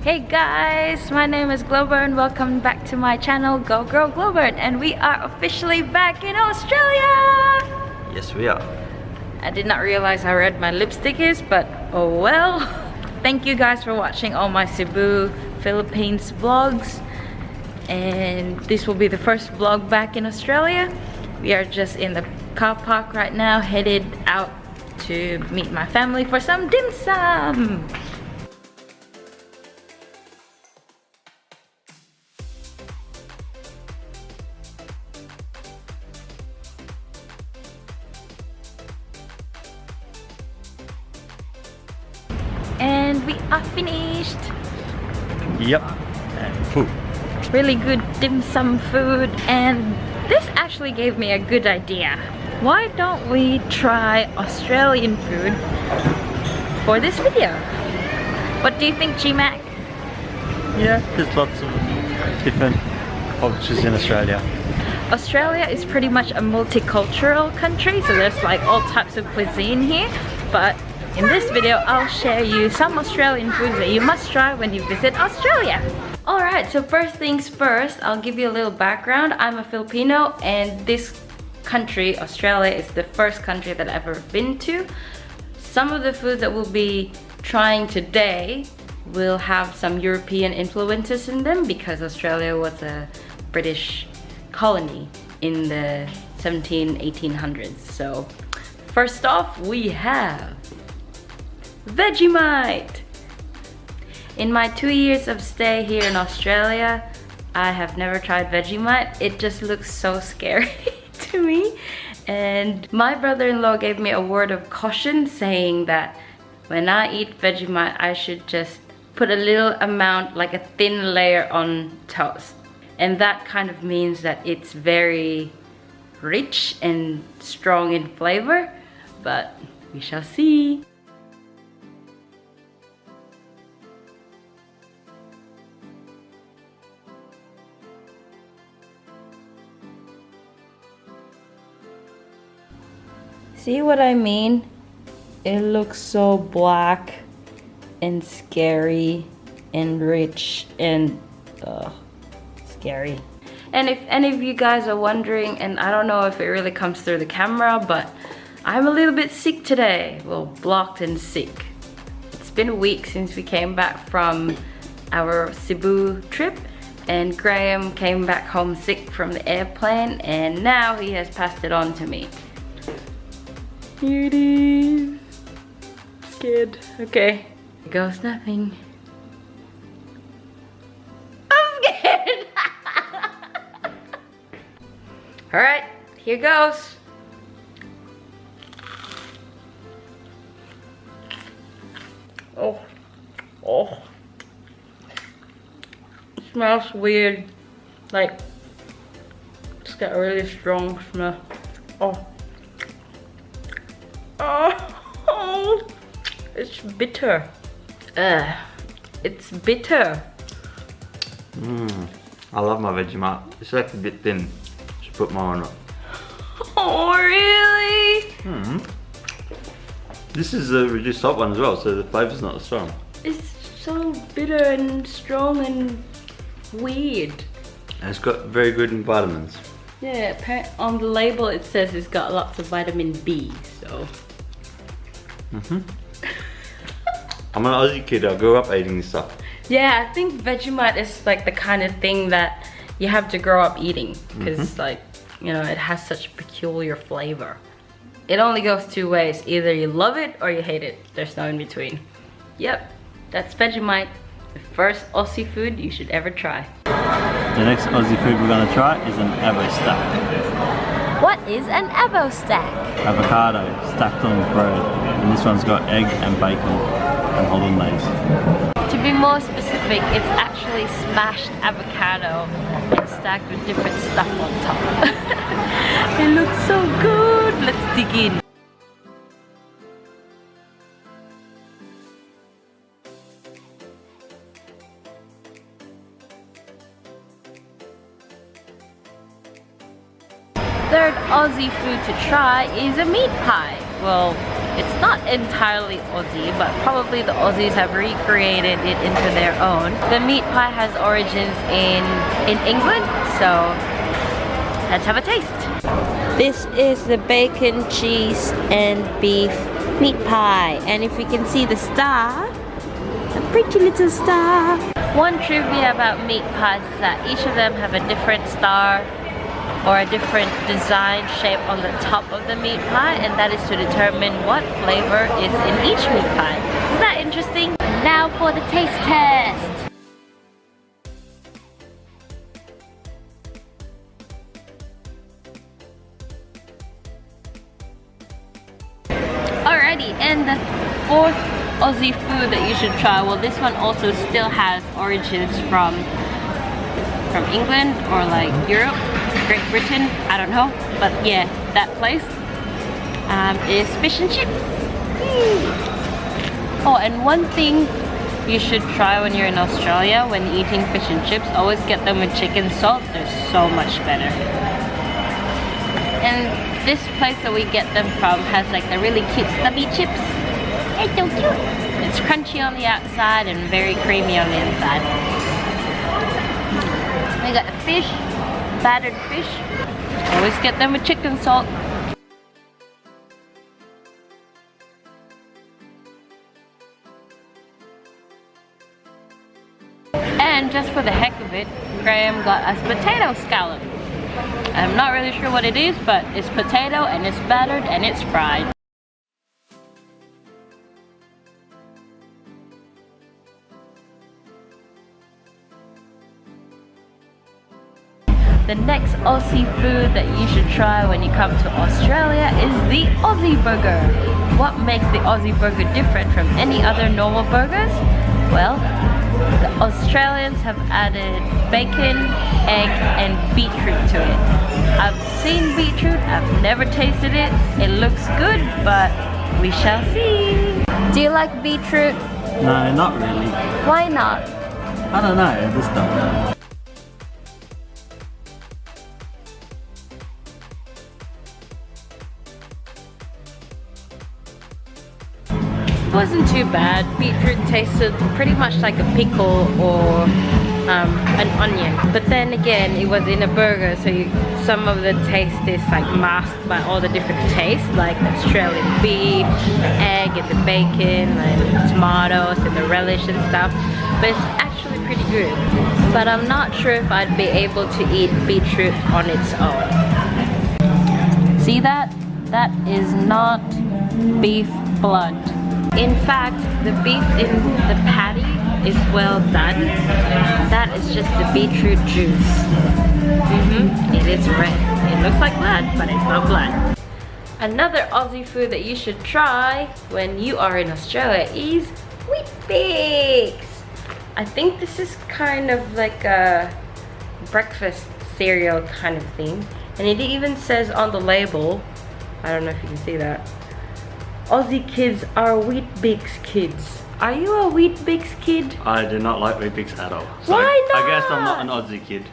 Hey guys, my name is GlowBern. Welcome back to my channel GoGrowGlowbern, and we are officially back in Australia! Yes, we are. I did not realize how red my lipstick is, but oh well. Thank you guys for watching all my Cebu, Philippines vlogs. And this will be the first vlog back in Australia. We are just in the car park right now, headed out to meet my family for some dim sum. And we are finished. Yep. And food. Really good dim sum food, and this actually gave me a good idea. Why don't we try Australian food for this video? What do you think, G-Mac? Yeah, there's lots of different cultures in Australia. Australia is pretty much a multicultural country, so there's like all types of cuisine here, but in this video, I'll share you some Australian foods that you must try when you visit Australia. Alright, so first things first, I'll give you a little background. I'm a Filipino, and this country, Australia, is the first country that I've ever been to. Some of the foods that we'll be trying today will have some European influences in them because Australia was a British colony in the 1800s. So first off, we have Vegemite. In my 2 years of stay here in Australia, I have never tried Vegemite. It just looks so scary to me. And my brother-in-law gave me a word of caution saying that when I eat Vegemite, I should just put a little amount, like a thin layer on toast. And that kind of means that it's very rich and strong in flavor, but we shall see. See what I mean? It looks so black and scary and rich and scary. And if any of you guys are wondering, and I don't know if it really comes through the camera, but I'm a little bit sick today. Well, blocked and sick. It's been a week since we came back from our Cebu trip, and Graeme came back home sick from the airplane, and now he has passed it on to me. Here it is. Scared. Okay. Here goes nothing. I'm scared. Alright, here goes. Oh. Oh. It smells weird. Like, it's got a really strong smell. Oh. Oh, it's bitter. It's bitter. I love my Vegemite. It's like a bit thin. Should put more on it. Oh, really? This is a reduced salt one as well, so the flavor's not as strong. It's so bitter and strong and weird. And it's got very good vitamins. Yeah, on the label it says it's got lots of vitamin B, so. I'm an Aussie kid, I grew up eating this stuff. Yeah, I think Vegemite is like the kind of thing that you have to grow up eating because like, you know, it has such a peculiar flavor. It only goes two ways. Either you love it or you hate it. There's no in between. Yep, that's Vegemite. The first Aussie food you should ever try. The next Aussie food we're going to try is an avo stack. What is an avo stack? Avocado stacked on bread. And this one's got egg and bacon and hollandaise. To be more specific, it's actually smashed avocado and stacked with different stuff on top. It looks so good. Let's dig in. Third Aussie food to try is a meat pie. Well, It's not entirely Aussie, but probably the Aussies have recreated it into their own. The meat pie has origins in England, so let's have a taste. This is the bacon, cheese, and beef meat pie. And if you can see the star, a pretty little star. One trivia about meat pies is that each of them have a different star or a different design shape on the top of the meat pie, and that is to determine what flavor is in each meat pie. Isn't that interesting? Now for the taste test. Alrighty, and the fourth Aussie food that you should try, well, this one also still has origins from England or like Europe, Great Britain, I don't know, but yeah, that place is fish and chips. Oh, and one thing you should try when you're in Australia when eating fish and chips, always get them with chicken salt. They're so much better. And this place that we get them from has like the really cute stubby chips. It's so cute. It's crunchy on the outside and very creamy on the inside. We got the fish, battered fish. Always get them with chicken salt. And just for the heck of it, Graeme got us potato scallop. I'm not really sure what it is, but it's potato and it's battered and it's fried. The next Aussie food that you should try when you come to Australia is the Aussie Burger. What makes the Aussie Burger different from any other normal burgers? Well, the Australians have added bacon, egg, and beetroot to it. I've seen beetroot, I've never tasted it. It looks good, but we shall see. Do you like beetroot? No, not really. Why not? I don't know, I just don't know. Wasn't too bad. Beetroot tasted pretty much like a pickle or an onion, but then again it was in a burger, so some of the taste is like masked by all the different tastes, like the Australian beef, the egg and the bacon and the tomatoes and the relish and stuff, but it's actually pretty good. But I'm not sure if I'd be able to eat beetroot on its own. See that? That is not beef blood. In fact, the beef in the patty is well done. That is just the beetroot juice. It is red. It looks like blood, but it's not blood. Another Aussie food that you should try when you are in Australia is Weet-Bix. I think this is kind of like a breakfast cereal kind of thing. And it even says on the label, I don't know if you can see that, Aussie kids are Weet-Bix kids. Are you a Weet-Bix kid? I do not like Weet-Bix at all. So Why not? I guess I'm not an Aussie kid.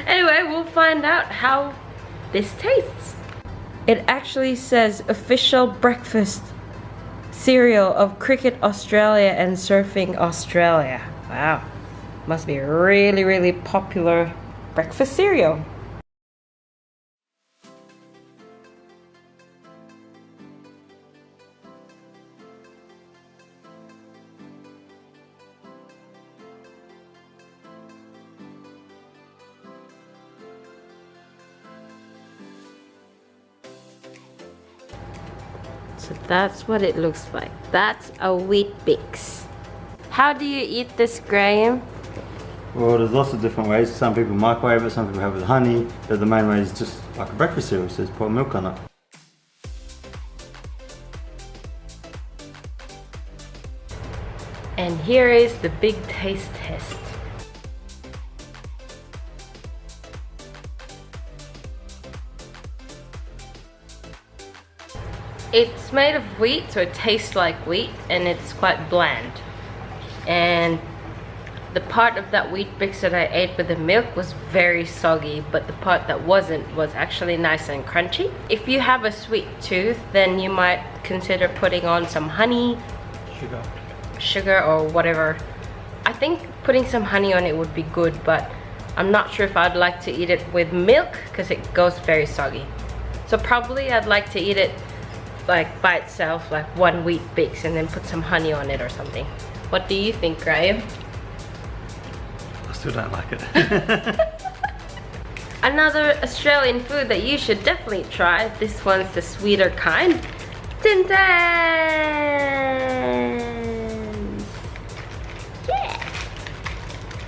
Anyway, we'll find out how this tastes. It actually says official breakfast cereal of Cricket Australia and Surfing Australia. Wow, must be a really, really popular breakfast cereal. So that's what it looks like. That's a Weet-Bix. How do you eat this, Graeme? Well, there's lots of different ways. Some people microwave it, some people have it with honey, but the main way is just like a breakfast cereal, so just pour milk on it. And here is the big taste test. It's made of wheat, so it tastes like wheat, and it's quite bland. And the part of that Weet-Bix that I ate with the milk was very soggy, but the part that wasn't was actually nice and crunchy. If you have a sweet tooth, then you might consider putting on some honey, sugar or whatever. I think putting some honey on it would be good, but I'm not sure if I'd like to eat it with milk because it goes very soggy. So probably I'd like to eat it like by itself, like one Weet-Bix, and then put some honey on it or something. What do you think, Graeme? I still don't like it. Another Australian food that you should definitely try. This one's the sweeter kind. Tams! Yeah!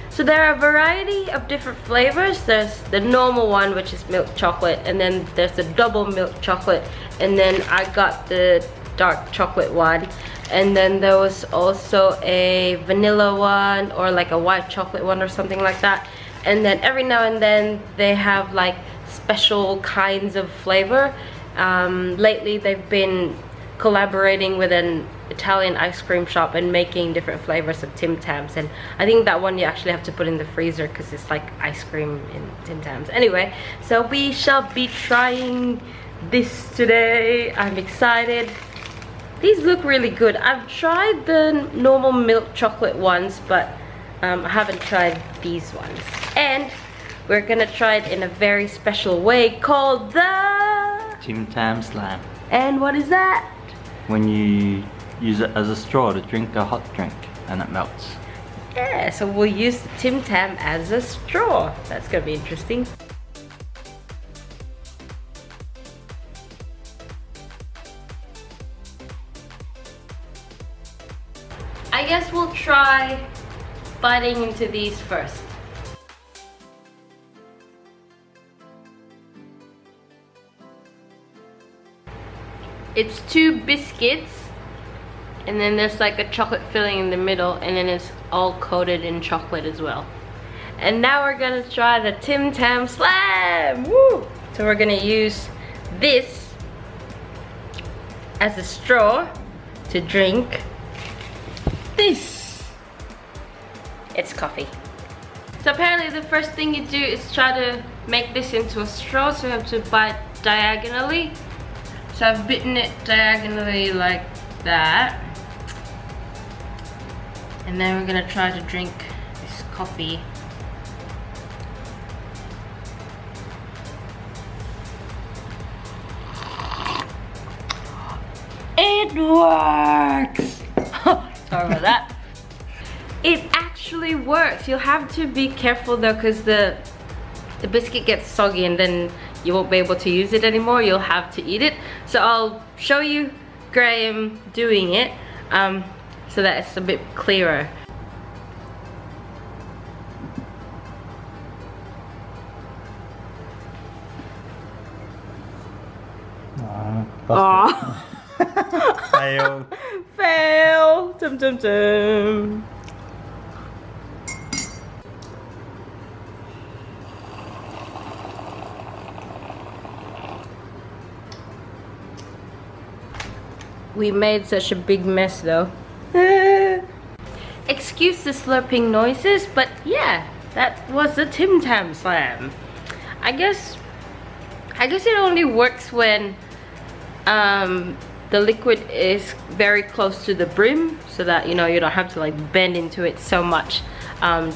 So there are a variety of different flavors. There's the normal one, which is milk chocolate, and then there's the double milk chocolate, and then I got the dark chocolate one, and then there was also a vanilla one or like a white chocolate one or something like that. And then every now and then they have like special kinds of flavor. Lately they've been collaborating with an Italian ice cream shop and making different flavors of Tim Tams, and I think that one you actually have to put in the freezer because it's like ice cream in Tim Tams. Anyway, so we shall be trying this today. I'm excited. These look really good. I've tried the normal milk chocolate ones, but I haven't tried these ones. And we're gonna try it in a very special way called the Tim Tam Slam. And what is that? When you use it as a straw to drink a hot drink and it melts. Yeah, so we'll use the Tim Tam as a straw. That's gonna be interesting. I guess we'll try biting into these first. It's 2 biscuits, and then there's like a chocolate filling in the middle, and then it's all coated in chocolate as well. And now we're gonna try the Tim Tam Slam! Woo! So we're gonna use this as a straw to drink this. It's coffee. So apparently the first thing you do is try to make this into a straw, so you have to bite diagonally. So I've bitten it diagonally like that. And then we're gonna try to drink this coffee. It works! Sorry about that. It actually works. You'll have to be careful though, because the biscuit gets soggy and then you won't be able to use it anymore. You'll have to eat it. So I'll show you Graeme doing it so that it's a bit clearer. Oh. Fail. Fail. Tum tum tum. We made such a big mess though. Excuse the slurping noises, but yeah, that was the Tim Tam Slam. I guess it only works when the liquid is very close to the brim, so that you know you don't have to like bend into it so much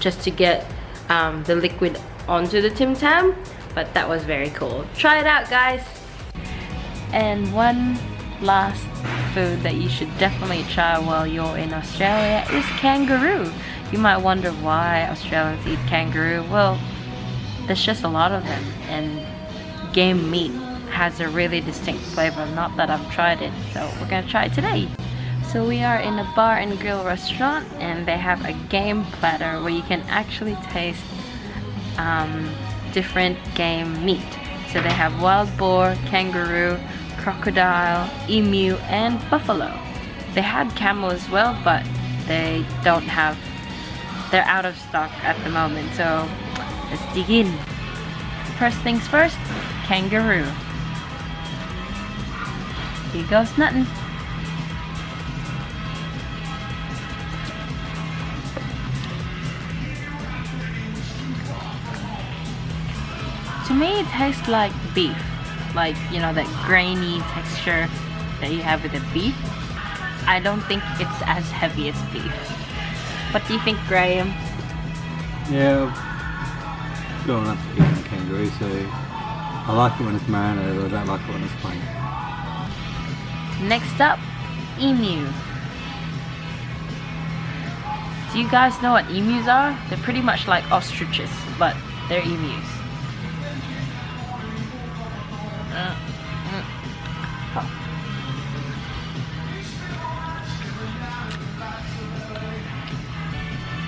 just to get the liquid onto the Tim Tam. But that was very cool. Try it out, guys. And one last food that you should definitely try while you're in Australia is kangaroo. You might wonder why Australians eat kangaroo. Well, there's just a lot of them, and game meat has a really distinct flavor. Not that I've tried it, so we're gonna try it today. So we are in a bar and grill restaurant, and they have a game platter where you can actually taste different game meat. So they have wild boar, kangaroo, crocodile, emu, and buffalo. They had camel as well, but they don't have, they're out of stock at the moment. So let's dig in. First things first, kangaroo. Here goes nothing. To me, it tastes like beef. Like, you know, that grainy texture that you have with the beef. I don't think it's as heavy as beef. What do you think, Graeme? Yeah, growing up eating kangaroo, so I like it when it's marinated, I don't like it when it's plain. Next up, emu. Do you guys know what emus are? They're pretty much like ostriches, but they're emus.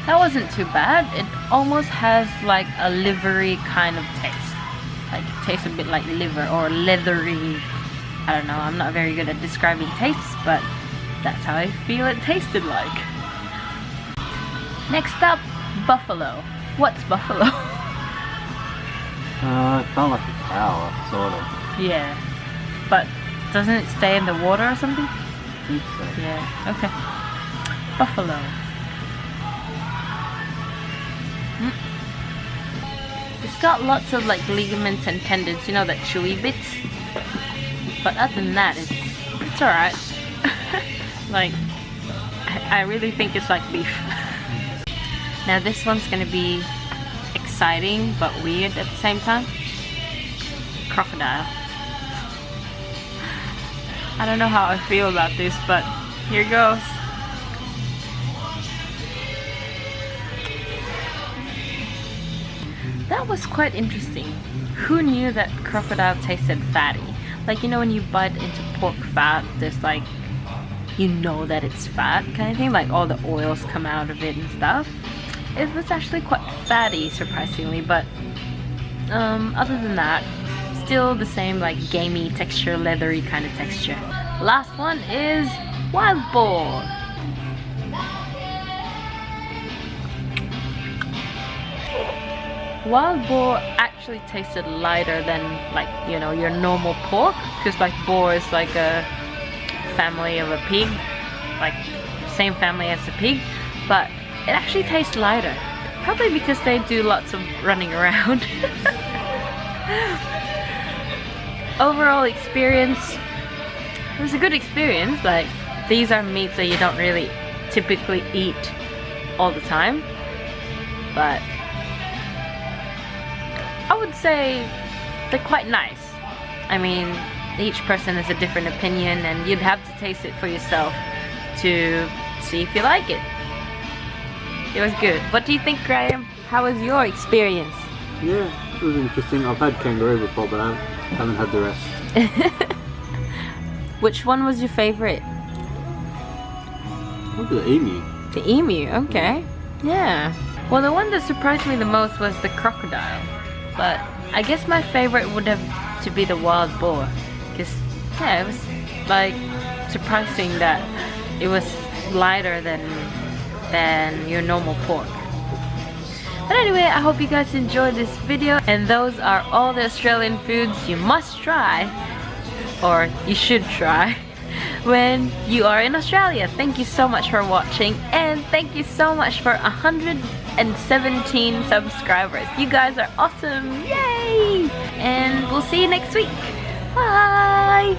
That wasn't too bad. It almost has like a livery kind of taste. Like it tastes a bit like liver or leathery. I don't know, I'm not very good at describing tastes, but that's how I feel it tasted like. Next up, buffalo. What's buffalo? It's kind of like a cow, sort of. Yeah, but doesn't it stay in the water or something? I think so. Yeah, okay. Buffalo. It's got lots of like ligaments and tendons, you know, that chewy bits. But other than that, it's alright. Like, I really think it's like beef. Now this one's gonna be exciting but weird at the same time. Crocodile. I don't know how I feel about this, but here goes. That was quite interesting. Who knew that crocodile tasted fatty? Like, you know, when you bite into pork fat, there's like, you know that it's fat kind of thing, like all the oils come out of it and stuff. It was actually quite fatty, surprisingly, but other than that, still the same like gamey texture, leathery kind of texture. Last one is wild boar. Wild boar actually tasted lighter than, like, you know, your normal pork, because like boar is like a family of a pig, like same family as a pig, but it actually tastes lighter, probably because they do lots of running around. Overall experience, it was a good experience. Like, these are meats that you don't really typically eat all the time, but I would say they're quite nice. I mean, each person has a different opinion and you'd have to taste it for yourself to see if you like it. It was good. What do you think, Graeme? How was your experience? Yeah, it was interesting. I've had kangaroo before, but I haven't had the rest. Which one was your favorite? What was the emu? The emu, okay. Yeah. Well, the one that surprised me the most was the crocodile. But I guess my favorite would have to be the wild boar. Because, yeah, it was like surprising that it was lighter than your normal pork. But anyway, I hope you guys enjoyed this video, and those are all the Australian foods you must try, or you should try, when you are in Australia. Thank you so much for watching, and thank you so much for 117 subscribers. You guys are awesome, yay! And we'll see you next week. Bye!